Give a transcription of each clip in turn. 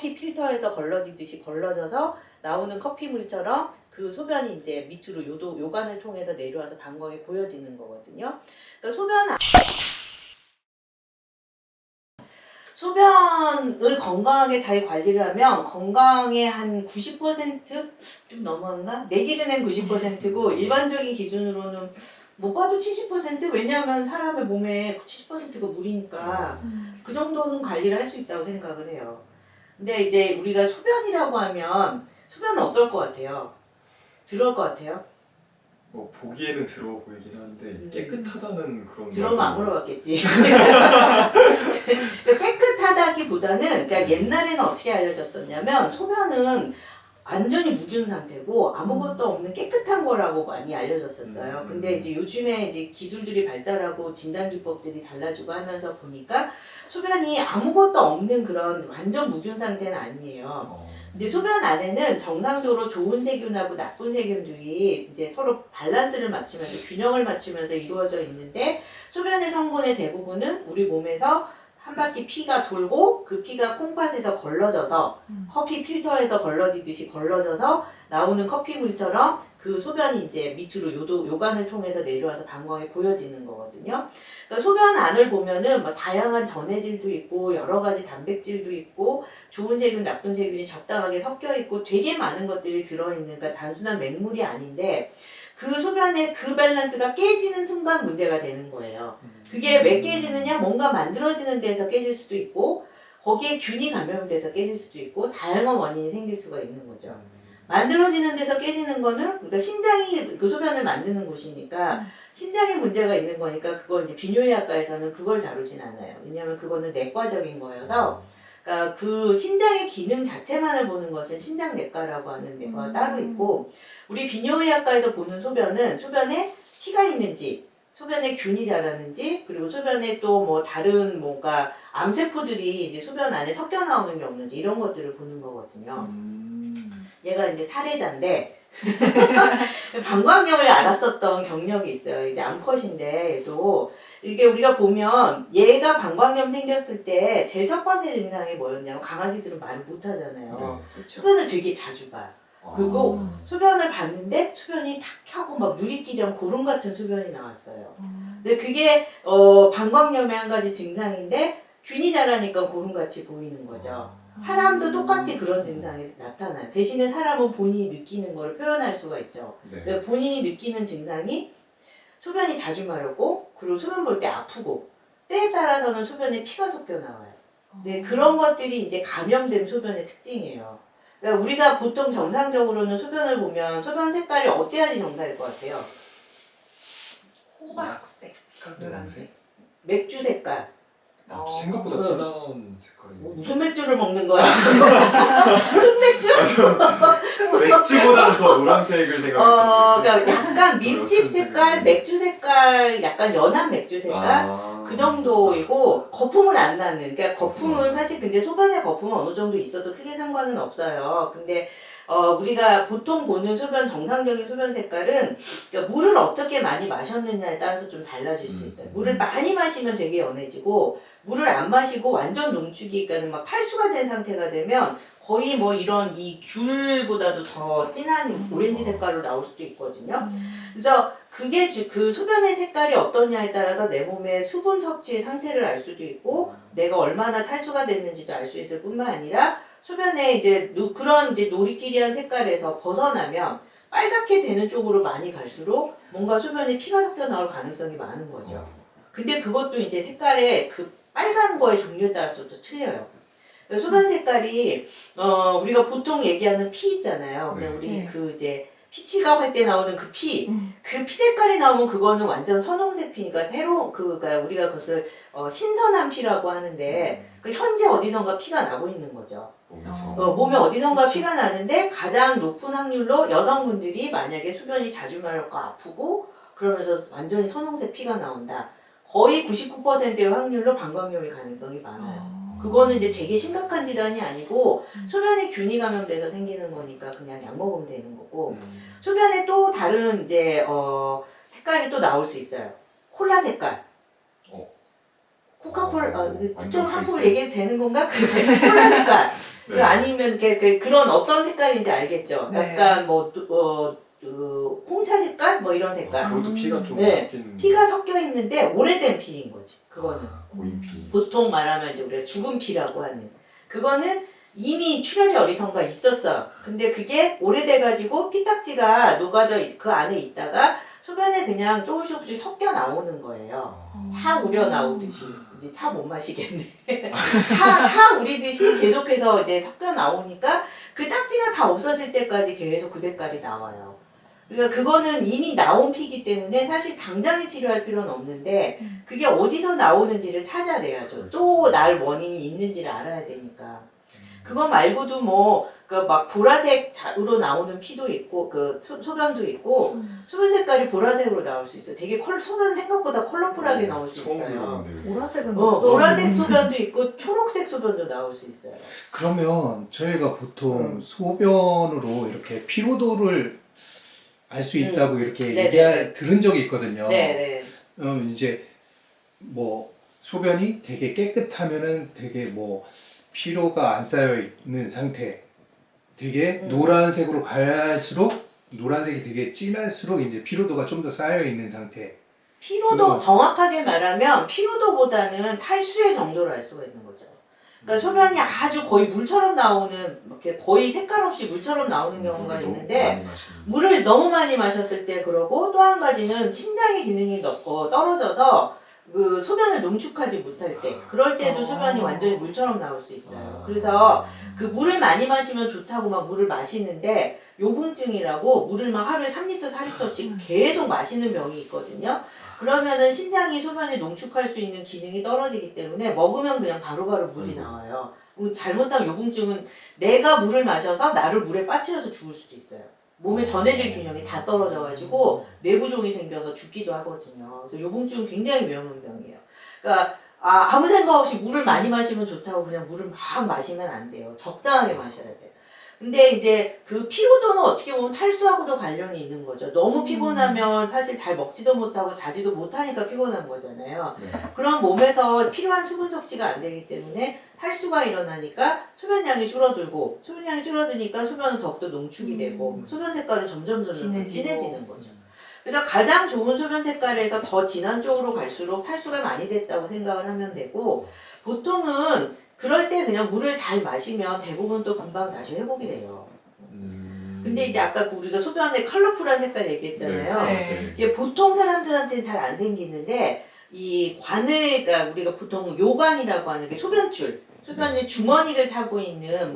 커피 필터에서 걸러지듯이 걸러져서 나오는 커피물처럼 그 소변이 이제 밑으로 요관을 통해서 내려와서 방광에 고여지는 거거든요. 그러니까 소변을 건강하게 잘 관리를 하면 건강의 한 90%좀 넘었나? 내 기준엔 90%고 일반적인 기준으로는 못 봐도 70%? 왜냐하면 사람의 몸에 70%가 물이니까 그 정도는 관리를 할 수 있다고 생각을 해요. 근데 이제 우리가 소변이라고 하면 소변은 어떨 것 같아요? 들어올 것 같아요? 뭐 보기에는 더러워 보이긴 한데 깨끗하다는 그런 들어오면 안 말은 물어봤겠지. 깨끗하다기보다는 그러니까 옛날에는 어떻게 알려졌었냐면 소변은 완전히 묵은 상태고 아무것도 없는 깨끗한 거라고 많이 알려졌었어요. 근데 이제 요즘에 이제 기술들이 발달하고 진단 기법들이 달라지고 하면서 보니까 소변이 아무것도 없는 그런 완전 묵은 상태는 아니에요. 근데 소변 안에는 정상적으로 좋은 세균하고 나쁜 세균들이 이제 서로 밸런스를 맞추면서 균형을 맞추면서 이루어져 있는데 소변의 성분의 대부분은 우리 몸에서 한 바퀴 피가 돌고 그 피가 콩팥에서 걸러져서 커피 필터에서 걸러지듯이 걸러져서 나오는 커피물처럼 그 소변이 이제 밑으로 요관을 통해서 내려와서 방광에 고여지는 거거든요. 그러니까 소변 안을 보면은 뭐 다양한 전해질도 있고 여러 가지 단백질도 있고 좋은 세균, 나쁜 세균이 적당하게 섞여 있고 되게 많은 것들이 들어있는 그러니까 단순한 맹물이 아닌데 그 소변의 그 밸런스가 깨지는 순간 문제가 되는 거예요. 그게 왜 깨지느냐? 뭔가 만들어지는 데서 깨질 수도 있고 거기에 균이 감염돼서 깨질 수도 있고 다양한 원인이 생길 수가 있는 거죠. 만들어지는 데서 깨지는 거는 그러니까 신장이 그 소변을 만드는 곳이니까 신장에 문제가 있는 거니까 그건 이제 비뇨기과에서는 그걸 다루진 않아요. 왜냐하면 그거는 내과적인 거여서 그러니까 그 신장의 기능 자체만을 보는 것은 신장내과라고 하는 데가 따로 있고 우리 비뇨기과에서 보는 소변은 소변에 피가 있는지 소변에 균이 자라는지 그리고 소변에 또 뭐 다른 뭔가 암세포들이 이제 소변 안에 섞여 나오는 게 없는지 이런 것들을 보는 거거든요. 얘가 이제 사례자인데 방광염을 앓았었던 경력이 있어요. 이제 암컷인데 얘도 이게 우리가 보면 얘가 방광염 생겼을 때 제일 첫 번째 증상이 뭐였냐면 강아지들은 말을 못 하잖아요. 네. 소변을 되게 자주 봐요. 그리고 소변을 봤는데 소변이 탁 켜고 막 누리끼리랑 고름 같은 소변이 나왔어요. 근데 그게 방광염의 한 가지 증상인데 균이 자라니까 고름같이 보이는 거죠. 사람도 똑같이 그런 증상이 나타나요. 대신에 사람은 본인이 느끼는 걸 표현할 수가 있죠. 네. 본인이 느끼는 증상이 소변이 자주 마렵고 그리고 소변 볼 때 아프고 때에 따라서는 소변에 피가 섞여 나와요. 네, 그런 것들이 이제 감염된 소변의 특징이에요. 그러니까 우리가 보통 정상적으로는 소변을 보면 소변 색깔이 어때야지 정상일 것 같아요? 호박색, 노란색? 맥주 색깔. 생각보다 진한 색깔이. 무슨 맥주를 먹는 거야? 흑맥주? 맥주보다는 더 노란색을 생각했어요. 그러니까 약간 밀집 색깔, 맥주 색깔, 약간 연한 맥주 색깔 그 정도이고 거품은 안 나는. 그러니까 거품은 사실 근데 소변에 거품은 어느 정도 있어도 크게 상관은 없어요. 근데 우리가 보통 보는 소변 정상적인 소변 색깔은 그러니까 물을 어떻게 많이 마셨느냐에 따라서 좀 달라질 수 있어요. 물을 많이 마시면 되게 연해지고 물을 안 마시고 완전 농축이 그러니까 막 탈수가 된 상태가 되면 거의 뭐 이런 이 귤보다도 더 진한 오렌지 색깔로 나올 수도 있거든요. 그래서 그게 그 소변의 색깔이 어떠냐에 따라서 내 몸의 수분 섭취의 상태를 알 수도 있고 내가 얼마나 탈수가 됐는지도 알 수 있을 뿐만 아니라 소변에 이제 그런 이제 노리끼리한 색깔에서 벗어나면 빨갛게 되는 쪽으로 많이 갈수록 뭔가 소변에 피가 섞여 나올 가능성이 많은 거죠. 근데 그것도 이제 색깔의 그 빨간 거의 종류에 따라서 또 틀려요. 소변 색깔이 우리가 보통 얘기하는 피 있잖아요. 그냥 우리 그 이제 피치가 할 때 나오는 그 피, 그 피 색깔이 나오면 그거는 완전 선홍색 피니까 그러니까 우리가 그것을 신선한 피라고 하는데 그 현재 어디선가 피가 나고 있는 거죠. 몸에 어디선가 피가 나는데 가장 높은 확률로 여성분들이 만약에 소변이 자주 마렵고 아프고 그러면서 완전히 선홍색 피가 나온다. 거의 99%의 확률로 방광염일 가능성이 많아요. 그거는 이제 되게 심각한 질환이 아니고 소변에 균이 감염돼서 생기는 거니까 그냥 약 먹으면 되는 거고 소변에 또 다른 이제 색깔이 또 나올 수 있어요. 콜라 색깔. 코카콜라 특정 완전 상품을 갈색. 얘기해도 되는 건가? 그 콜라 색깔. 네. 아니면 그런 어떤 색깔인지 알겠죠? 네. 약간 홍차 색깔? 뭐 이런 색깔. 그것도 피가 좀 네. 섞인. 피가 섞여 있는데 오래된 피인 거지. 그거는. 고인 피. 보통 말하면 이제 우리가 죽은 피라고 하는. 그거는 이미 출혈이 어디선가 있었어요. 근데 그게 오래돼가지고 피딱지가 녹아져 그 안에 있다가 소변에 그냥 조금씩 섞여 나오는 거예요. 차 우려 나오듯이. 이제 차 못 마시겠네. 차 우리듯이 계속해서 이제 섞여 나오니까 그 딱지가 다 없어질 때까지 계속 그 색깔이 나와요. 그러니까 그거는 이미 나온 피기 때문에 사실 당장에 치료할 필요는 없는데 그게 어디서 나오는지를 찾아내야죠. 또 날 원인이 있는지를 알아야 되니까. 그거 말고도 막 보라색으로 나오는 피도 있고, 소변도 있고, 소변 색깔이 보라색으로 나올 수 있어요. 되게 소변 생각보다 컬러풀하게 나올 수 처음 있어요. 들어봤는데. 보라색은 보라색 소변도 있고, 초록색 소변도 나올 수 있어요. 그러면 저희가 보통 소변으로 이렇게 피로도를 알 수 있다고 이렇게 네네네. 들은 적이 있거든요. 네네. 이제 뭐 소변이 되게 깨끗하면은 되게 뭐 피로가 안 쌓여 있는 상태, 되게 노란색으로 갈수록 노란색이 되게 진할수록 이제 피로도가 좀 더 쌓여 있는 상태. 피로도, 정확하게 말하면 피로도보다는 탈수의 정도를 알 수가 있는 거죠. 그러니까 소변이 아주 거의 물처럼 나오는, 이렇게 거의 색깔 없이 물처럼 나오는 경우가 있는데, 물을 너무 많이 마셨을 때 그러고, 또 한 가지는 신장의 기능이 떨어져서 그 소변을 농축하지 못할 때, 그럴 때도 소변이 완전히 물처럼 나올 수 있어요. 그래서 그 물을 많이 마시면 좋다고 막 물을 마시는데, 요붕증이라고 물을 막 하루에 3리터, 4리터씩 계속 마시는 병이 있거든요. 그러면은 신장이 소변을 농축할 수 있는 기능이 떨어지기 때문에 먹으면 그냥 바로바로 물이 나와요. 잘못하면 요붕증은 내가 물을 마셔서 나를 물에 빠뜨려서 죽을 수도 있어요. 몸의 전해질 균형이 다 떨어져가지고 내부종이 생겨서 죽기도 하거든요. 그래서 요붕증은 굉장히 위험한 병이에요. 그러니까 아무 생각 없이 물을 많이 마시면 좋다고 그냥 물을 막 마시면 안 돼요. 적당하게 마셔야 돼요. 근데 이제 그 피로도는 어떻게 보면 탈수하고도 관련이 있는 거죠. 너무 피곤하면 사실 잘 먹지도 못하고 자지도 못하니까 피곤한 거잖아요. 네. 그런 몸에서 필요한 수분 섭취가 안 되기 때문에 탈수가 일어나니까 소변량이 줄어들고, 소변량이 줄어드니까 소변은 더욱더 농축이 되고 소변 색깔은 점점 진해지는 거죠. 그래서 가장 좋은 소변 색깔에서 더 진한 쪽으로 갈수록 탈수가 많이 됐다고 생각을 하면 되고, 보통은 그럴 때 그냥 물을 잘 마시면 대부분 또 금방 다시 회복이 돼요. 근데 이제 아까 우리가 소변에 컬러풀한 색깔 얘기했잖아요. 네. 이게 보통 사람들한테는 잘 안 생기는데, 이 그러니까 우리가 보통 요관이라고 하는 게 소변줄, 소변에 주머니를 차고 있는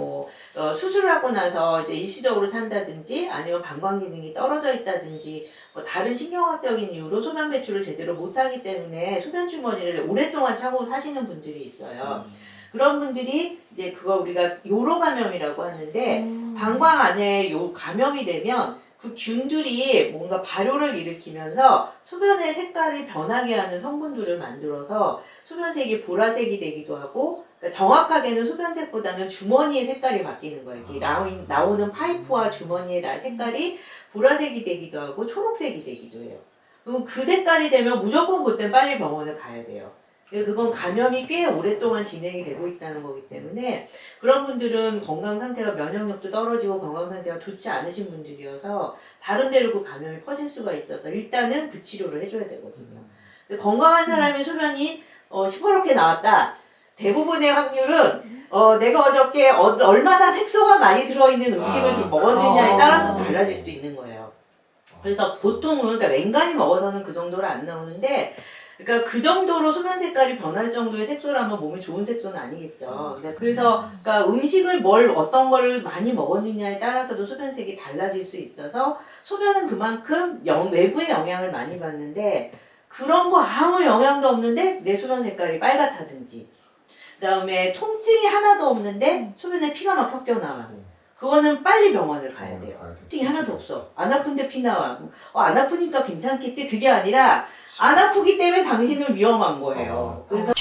수술을 하고 나서 이제 일시적으로 산다든지 아니면 방광 기능이 떨어져 있다든지 다른 신경학적인 이유로 소변 배출을 제대로 못하기 때문에 소변 주머니를 오랫동안 차고 사시는 분들이 있어요. 그런 분들이 이제 그걸 우리가 요로 감염이라고 하는데, 방광 안에 감염이 되면 그 균들이 뭔가 발효를 일으키면서 소변의 색깔을 변하게 하는 성분들을 만들어서 소변색이 보라색이 되기도 하고, 그러니까 정확하게는 소변색보다는 주머니의 색깔이 바뀌는 거예요. 이렇게 나오는 파이프와 주머니의 색깔이 보라색이 되기도 하고 초록색이 되기도 해요. 그럼 그 색깔이 되면 무조건 그때 빨리 병원을 가야 돼요. 그건 감염이 꽤 오랫동안 진행이 되고 있다는 거기 때문에 그런 분들은 건강 상태가 면역력도 떨어지고 건강 상태가 좋지 않으신 분들이어서 다른 데로 그 감염이 퍼질 수가 있어서 일단은 그 치료를 해줘야 되거든요. 근데 건강한 사람이 소변이 시퍼렇게 나왔다. 대부분의 확률은 내가 어저께 얼마나 색소가 많이 들어있는 음식을 좀 먹었느냐에 따라서 달라질 수도 있는 거예요. 그래서 보통은 그러니까 맹간이 먹어서는 그 정도로 안 나오는데, 그러니까 그 정도로 소변 색깔이 변할 정도의 색소라면 몸에 좋은 색소는 아니겠죠. 그래서 그러니까 음식을 어떤 거를 많이 먹었느냐에 따라서도 소변색이 달라질 수 있어서 소변은 그만큼 외부의 영향을 많이 받는데, 그런 거 아무 영향도 없는데 내 소변 색깔이 빨갛다든지, 그다음에 통증이 하나도 없는데 소변에 피가 막 섞여 나와. 그거는 빨리 병원을 가야 돼요. 통증이 하나도 없어. 안 아픈데 피 나와. 안 아프니까 괜찮겠지? 그게 아니라 안 아프기 때문에 당신은 위험한 거예요. 그래서